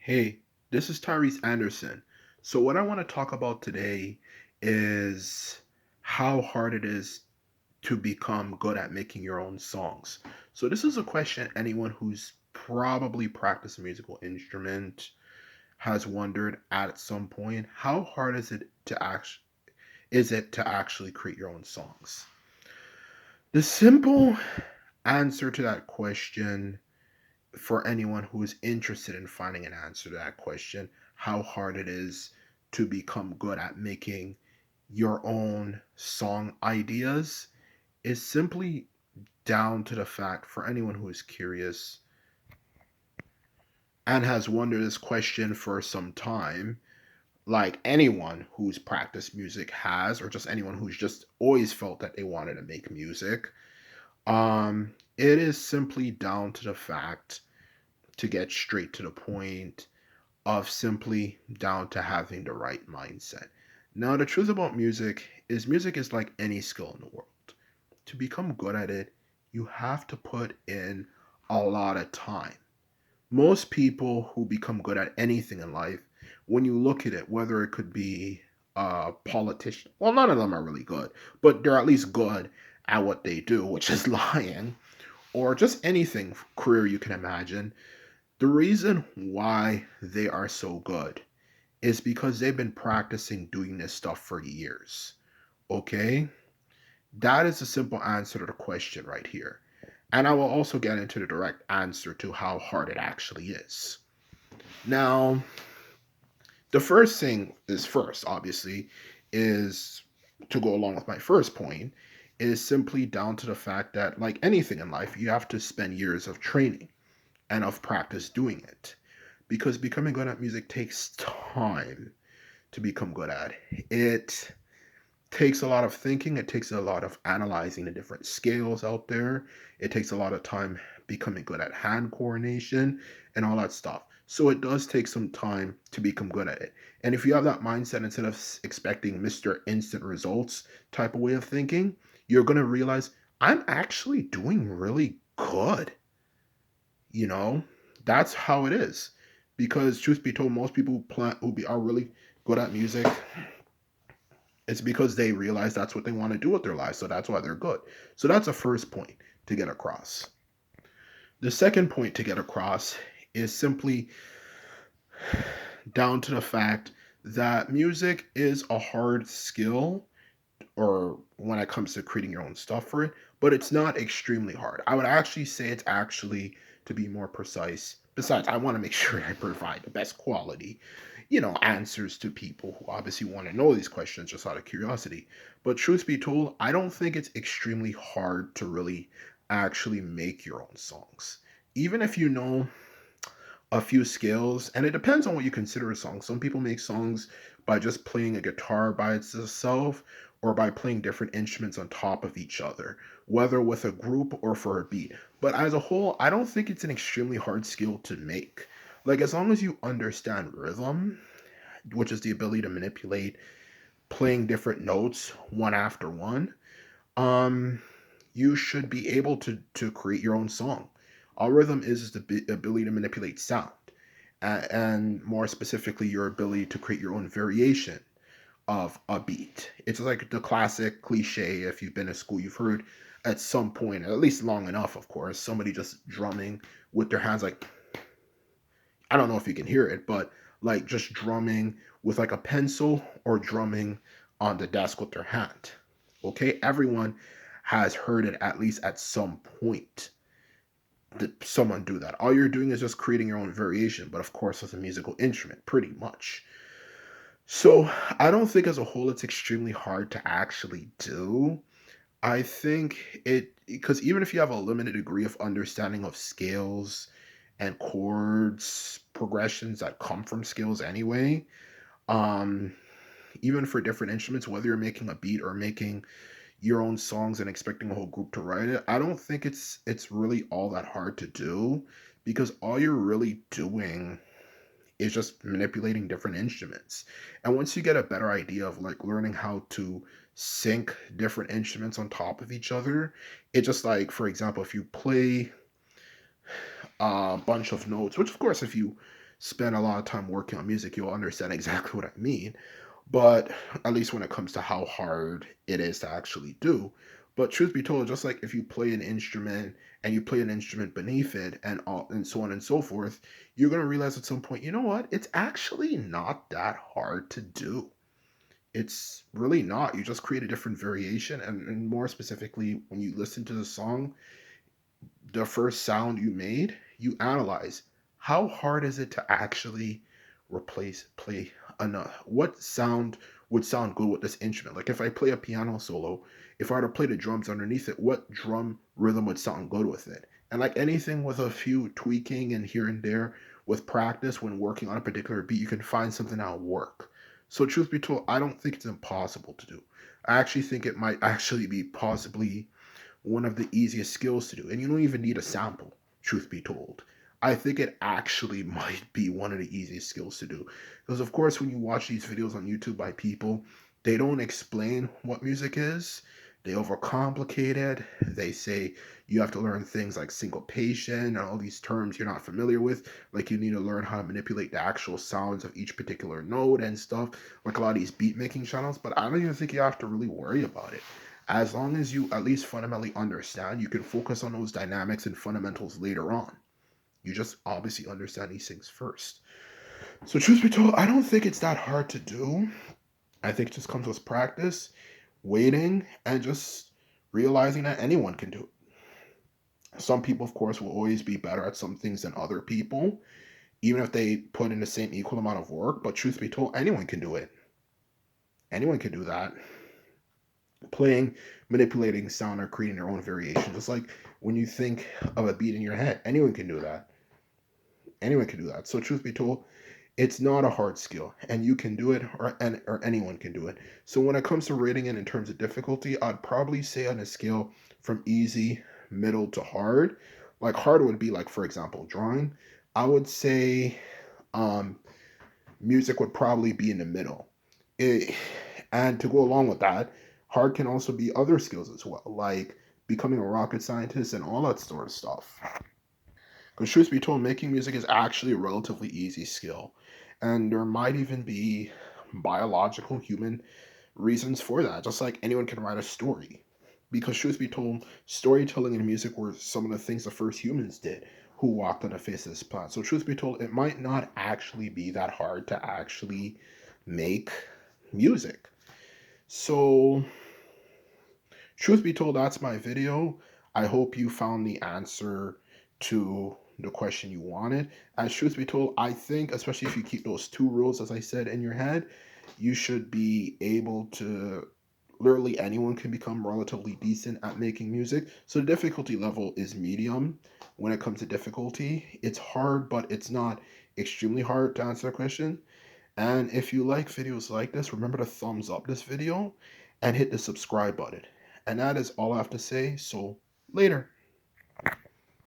Hey, this is Tyrese Anderson. So, what I want to talk about today is how hard it is to become good at making your own songs. So, this is a question anyone who's probably practiced a musical instrument has wondered at some point. How hard is it to actually create your own songs? The simple answer to that question for anyone who is interested in finding an answer to that question, how hard it is to become good at making your own song ideas, is simply down to the fact for anyone who is curious and has wondered this question for some time, like anyone who's practiced music has, or just anyone who's just always felt that they wanted to make music. It is simply down to the fact, to get straight to the point, of simply down to having the right mindset. Now, the truth about music is like any skill in the world. To become good at it, you have to put in a lot of time. Most people who become good at anything in life, when you look at it, whether it could be a politician, well, none of them are really good, but they're at least good at what they do, which is lying, or just anything career you can imagine. The reason why they are so good is because they've been practicing doing this stuff for years. Okay? That is the simple answer to the question right here. And I will also get into the direct answer to how hard it actually is. Now, the first thing is first, obviously, is to go along with my first point, is simply down to the fact that, like anything in life, you have to spend years of training and of practice doing it. Because becoming good at music takes time to become good at. It takes a lot of thinking, it takes a lot of analyzing the different scales out there. It takes a lot of time becoming good at hand coordination and all that stuff. So it does take some time to become good at it. And if you have that mindset, instead of expecting Mr. Instant Results type of way of thinking, you're going to realize I'm actually doing really good. You know, that's how it is. Because truth be told, most people are really good at music, it's because they realize that's what they want to do with their lives. So that's why they're good. So that's a first point to get across. The second point to get across is simply down to the fact that music is a hard skill, or when it comes to creating your own stuff for it, but it's not extremely hard. I would actually say it's actually, to be more precise, besides, I want to make sure I provide the best quality, answers to people who obviously want to know these questions just out of curiosity. But truth be told, I don't think it's extremely hard to really actually make your own songs. Even if you know a few scales, and it depends on what you consider a song. Some people make songs by just playing a guitar by itself, or by playing different instruments on top of each other, whether with a group or for a beat. But as a whole, I don't think it's an extremely hard skill to make. Like, as long as you understand rhythm, which is the ability to manipulate playing different notes one after one, um, you should be able to create your own song. All rhythm is the ability to manipulate sound, and more specifically, your ability to create your own variation of a beat. It's like the classic cliche. If you've been to school, you've heard at some point, at least long enough, of course, somebody just drumming with their hands, like, I don't know if you can hear it, but like just drumming with like a pencil, or drumming on the desk with their hand. Okay, everyone has heard it at least at some point, that someone do that. All you're doing is just creating your own variation, but of course with a musical instrument, pretty much. So I don't think as a whole it's extremely hard to actually do. I think it, because even if you have a limited degree of understanding of scales and chords progressions that come from scales anyway, um, even for different instruments, whether you're making a beat or making your own songs and expecting a whole group to write it, I don't think it's really all that hard to do, because all you're really doing is just manipulating different instruments. And once you get a better idea of like learning how to sync different instruments on top of each other, it just, like, for example, if you play a bunch of notes, which of course if you spend a lot of time working on music, you'll understand exactly what I mean. But at least when it comes to how hard it is to actually do. But truth be told, just like if you play an instrument and you play an instrument beneath it and all and so on and so forth, you're gonna realize at some point, you know what? It's actually not that hard to do. It's really not. You just create a different variation, and more specifically, when you listen to the song, the first sound you made, you analyze how hard is it to actually replace play enough. What sound would sound good with this instrument? Like if I play a piano solo, if I were to play the drums underneath it, what drum rhythm would sound good with it? And like anything with a few tweaking and here and there with practice when working on a particular beat, you can find something that'll work. So truth be told, I don't think it's impossible to do. I actually think it might actually be possibly one of the easiest skills to do. And you don't even need a sample, truth be told. I think it actually might be one of the easiest skills to do. Because, of course, when you watch these videos on YouTube by people, they don't explain what music is. They overcomplicate it. They say you have to learn things like syncopation and all these terms you're not familiar with. Like you need to learn how to manipulate the actual sounds of each particular note and stuff, like a lot of these beat making channels. But I don't even think you have to really worry about it. As long as you at least fundamentally understand, you can focus on those dynamics and fundamentals later on. You just obviously understand these things first. So, truth be told, I don't think it's that hard to do. I think it just comes with practice, waiting, and just realizing that anyone can do it. Some people, of course, will always be better at some things than other people, even if they put in the same equal amount of work. But, truth be told, anyone can do it. Anyone can do that. Playing, manipulating sound, or creating their own variation. Just like when you think of a beat in your head, anyone can do that. Anyone can do that. So, truth be told, it's not a hard skill, and you can do it, or anyone can do it. So, when it comes to rating it in terms of difficulty, I'd probably say on a scale from easy, middle to hard. Like hard would be like, for example, drawing. I would say um, music would probably be in the middle. It, and to go along with that, hard can also be other skills as well, like becoming a rocket scientist and all that sort of stuff. Because truth be told, making music is actually a relatively easy skill. And there might even be biological human reasons for that, just like anyone can write a story. Because truth be told, storytelling and music were some of the things the first humans did who walked on the face of this planet. So truth be told, it might not actually be that hard to actually make music. So truth be told, that's my video. I hope you found the answer to the question you wanted. As truth be told, I think, especially if you keep those two rules, as I said, in your head, you should be able to. Literally anyone can become relatively decent at making music. So the difficulty level is medium when it comes to difficulty. It's hard, but it's not extremely hard to answer the question. And if you like videos like this, remember to thumbs up this video and hit the subscribe button. And that is all I have to say. So later.